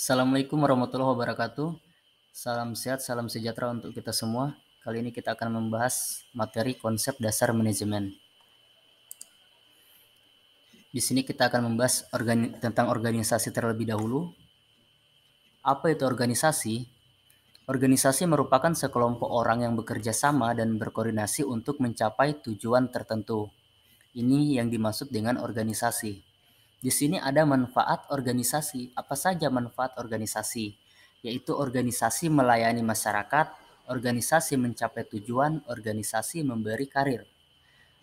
Assalamualaikum warahmatullahi wabarakatuh. Salam sehat, salam sejahtera untuk kita semua. Kali ini kita akan membahas materi konsep dasar manajemen. Di sini kita akan membahas tentang organisasi terlebih dahulu. Apa itu organisasi? Organisasi merupakan sekelompok orang yang bekerja sama dan berkoordinasi untuk mencapai tujuan tertentu. Ini yang dimaksud dengan organisasi. Di sini ada manfaat organisasi. Apa saja manfaat organisasi? Yaitu organisasi melayani masyarakat, organisasi mencapai tujuan, organisasi memberi karir.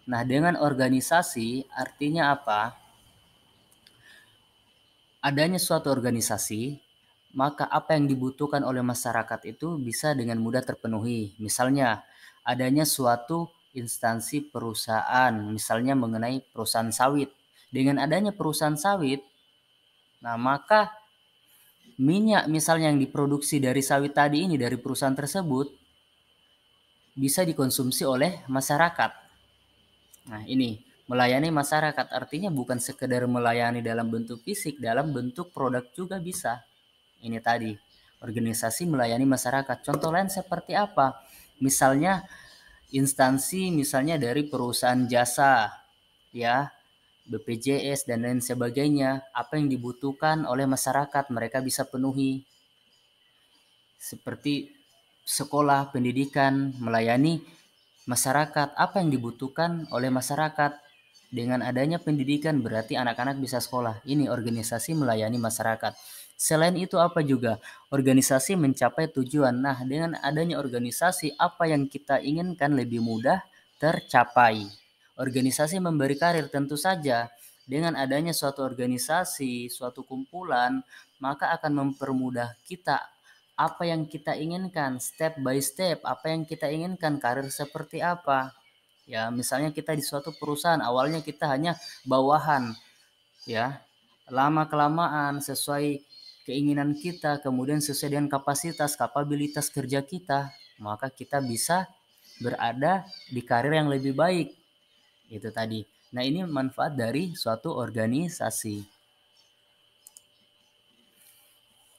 Nah, dengan organisasi artinya apa? Adanya suatu organisasi, maka apa yang dibutuhkan oleh masyarakat itu bisa dengan mudah terpenuhi. Misalnya, adanya suatu instansi perusahaan, misalnya mengenai perusahaan sawit. Dengan adanya perusahaan sawit, nah maka minyak misalnya yang diproduksi dari sawit tadi ini dari perusahaan tersebut bisa dikonsumsi oleh masyarakat. Nah, ini melayani masyarakat artinya bukan sekedar melayani dalam bentuk fisik, dalam bentuk produk juga bisa. Ini tadi, organisasi melayani masyarakat. Contoh lain seperti apa? Misalnya instansi misalnya dari perusahaan jasa, ya, BPJS dan lain sebagainya. Apa yang dibutuhkan oleh masyarakat mereka bisa penuhi. Seperti sekolah, pendidikan, melayani masyarakat, apa yang dibutuhkan oleh masyarakat. Dengan adanya pendidikan berarti anak-anak bisa sekolah. Ini organisasi melayani masyarakat. Selain itu apa juga? Organisasi mencapai tujuan. Nah, dengan adanya organisasi, apa yang kita inginkan lebih mudah tercapai. Organisasi memberi karir tentu saja. Dengan adanya suatu organisasi, suatu kumpulan, maka akan mempermudah kita apa yang kita inginkan, step by step, apa yang kita inginkan, karir seperti apa. Ya, misalnya kita di suatu perusahaan, awalnya kita hanya bawahan, ya. Lama-kelamaan sesuai keinginan kita, kemudian sesuai dengan kapasitas, kapabilitas kerja kita, maka kita bisa berada di karir yang lebih baik. Itu tadi. Nah, ini manfaat dari suatu organisasi.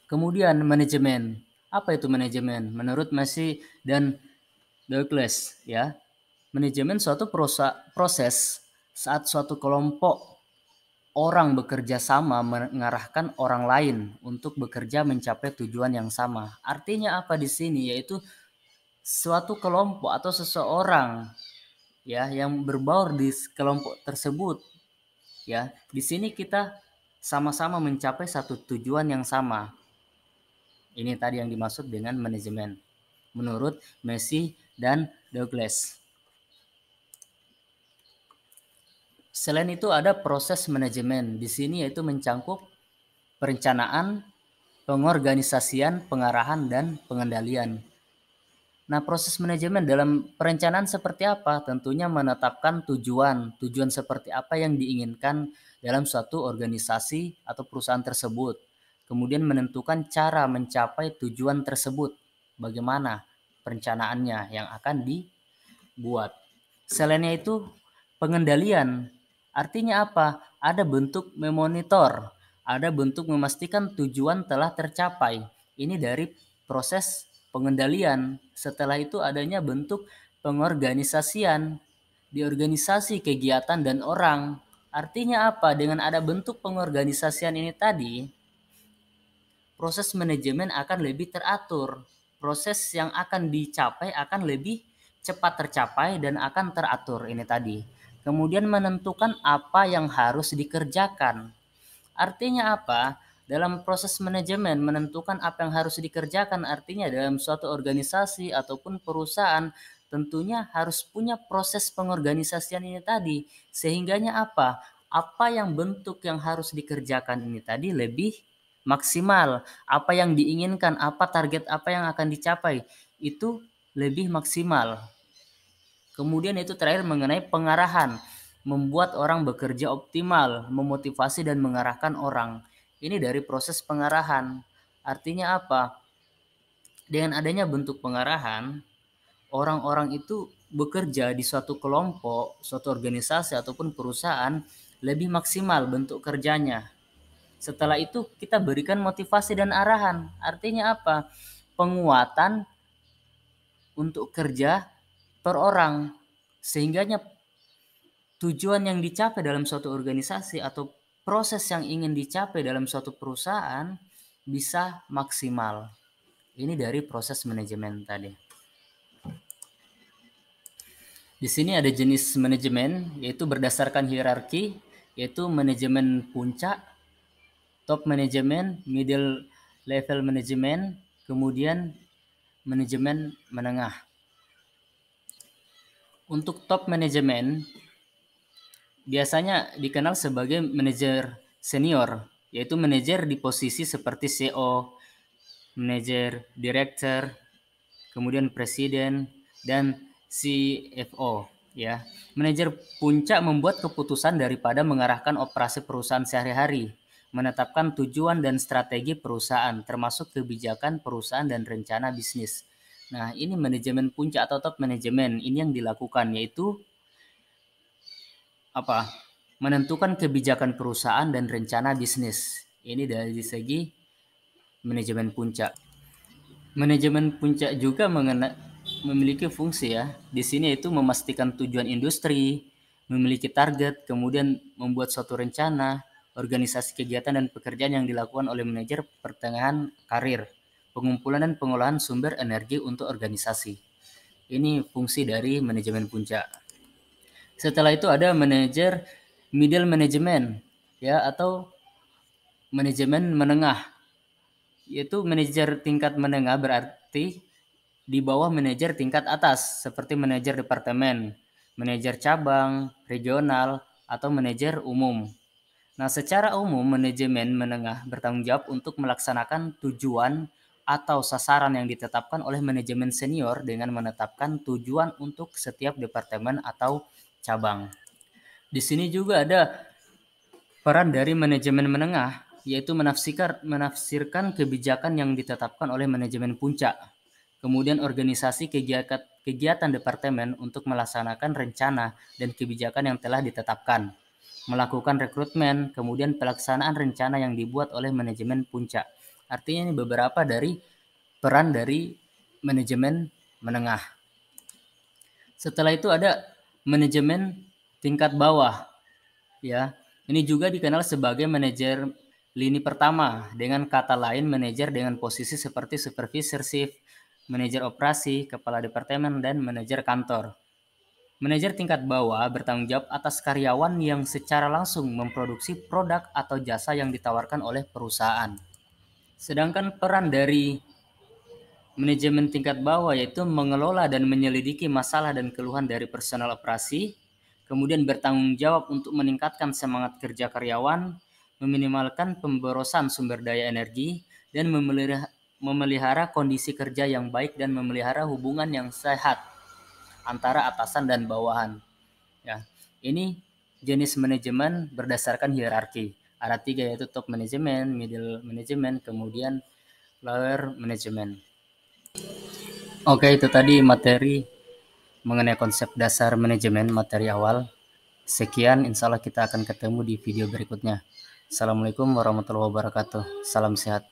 Kemudian manajemen. Apa itu manajemen? Menurut Messi dan Douglas, ya, manajemen suatu proses saat suatu kelompok orang bekerja sama mengarahkan orang lain untuk bekerja mencapai tujuan yang sama. Artinya apa di sini? Yaitu suatu kelompok atau seseorang, ya, yang berbaur di kelompok tersebut, ya. Di sini kita sama-sama mencapai satu tujuan yang sama. Ini tadi yang dimaksud dengan manajemen menurut Messi dan Douglas. Selain itu ada proses manajemen. Di sini yaitu mencangkup perencanaan, pengorganisasian, pengarahan, dan pengendalian. Nah, proses manajemen dalam perencanaan seperti apa? Tentunya menetapkan tujuan seperti apa yang diinginkan dalam suatu organisasi atau perusahaan tersebut. Kemudian menentukan cara mencapai tujuan tersebut. Bagaimana perencanaannya yang akan dibuat. Selainnya itu, pengendalian. Artinya apa? Ada bentuk memonitor, ada bentuk memastikan tujuan telah tercapai. Ini dari proses pengendalian. Setelah itu adanya bentuk pengorganisasian. Di organisasi, kegiatan, dan orang. Artinya apa? Dengan ada bentuk pengorganisasian ini tadi, proses manajemen akan lebih teratur. Proses yang akan dicapai akan lebih cepat tercapai dan akan teratur ini tadi. Kemudian menentukan apa yang harus dikerjakan. Artinya apa? Dalam proses manajemen menentukan apa yang harus dikerjakan, artinya dalam suatu organisasi ataupun perusahaan tentunya harus punya proses pengorganisasian ini tadi. Sehingganya apa? Apa yang bentuk yang harus dikerjakan ini tadi lebih maksimal. Apa yang diinginkan, apa target apa yang akan dicapai itu lebih maksimal. Kemudian itu terakhir mengenai pengarahan, membuat orang bekerja optimal, memotivasi dan mengarahkan orang. Ini dari proses pengarahan. Artinya apa? Dengan adanya bentuk pengarahan, orang-orang itu bekerja di suatu kelompok, suatu organisasi ataupun perusahaan lebih maksimal bentuk kerjanya. Setelah itu kita berikan motivasi dan arahan. Artinya apa? Penguatan untuk kerja per orang, sehingganya tujuan yang dicapai dalam suatu organisasi atau proses yang ingin dicapai dalam suatu perusahaan bisa maksimal. Ini dari proses manajemen tadi. Di sini ada jenis manajemen, yaitu berdasarkan hierarki, yaitu manajemen puncak, top manajemen, middle level manajemen, kemudian manajemen menengah. Untuk top manajemen biasanya dikenal sebagai manajer senior, yaitu manajer di posisi seperti CEO, manajer director, kemudian presiden, dan CFO. Ya, manajer puncak membuat keputusan daripada mengarahkan operasi perusahaan sehari-hari, menetapkan tujuan dan strategi perusahaan, termasuk kebijakan perusahaan dan rencana bisnis. Nah, ini manajemen puncak atau top manajemen. Ini yang dilakukan, yaitu menentukan kebijakan perusahaan dan rencana bisnis. Ini dari segi manajemen puncak. Manajemen puncak juga memiliki fungsi ya. Di sini itu memastikan tujuan industri, memiliki target, kemudian membuat suatu rencana, organisasi kegiatan dan pekerjaan yang dilakukan oleh manajer pertengahan karir, pengumpulan dan pengolahan sumber energi untuk organisasi. Ini fungsi dari manajemen puncak. Setelah itu ada manajer middle management ya, atau manajemen menengah. Yaitu manajer tingkat menengah berarti di bawah manajer tingkat atas seperti manajer departemen, manajer cabang, regional, atau manajer umum. Nah, secara umum manajemen menengah bertanggung jawab untuk melaksanakan tujuan atau sasaran yang ditetapkan oleh manajemen senior dengan menetapkan tujuan untuk setiap departemen atau cabang. Di sini juga ada peran dari manajemen menengah, yaitu menafsirkan kebijakan yang ditetapkan oleh manajemen puncak. Kemudian organisasi kegiatan departemen untuk melaksanakan rencana dan kebijakan yang telah ditetapkan. Melakukan rekrutmen, kemudian pelaksanaan rencana yang dibuat oleh manajemen puncak. Artinya ini beberapa dari peran dari manajemen menengah. Setelah itu ada manajemen tingkat bawah. Ya, ini juga dikenal sebagai manajer lini pertama, dengan kata lain manajer dengan posisi seperti supervisor shift, manajer operasi, kepala departemen, dan manajer kantor. Manajer tingkat bawah bertanggung jawab atas karyawan yang secara langsung memproduksi produk atau jasa yang ditawarkan oleh perusahaan. Sedangkan peran dari manajemen tingkat bawah yaitu mengelola dan menyelidiki masalah dan keluhan dari personel operasi, kemudian bertanggung jawab untuk meningkatkan semangat kerja karyawan, meminimalkan pemborosan sumber daya energi, dan memelihara kondisi kerja yang baik dan memelihara hubungan yang sehat antara atasan dan bawahan. Ya, ini jenis manajemen berdasarkan hierarki. Ada 3 yaitu top management, middle management, kemudian lower management. Oke, itu tadi materi mengenai konsep dasar manajemen, materi awal. Sekian, insya Allah kita akan ketemu di video berikutnya. Assalamualaikum warahmatullahi wabarakatuh. Salam sehat.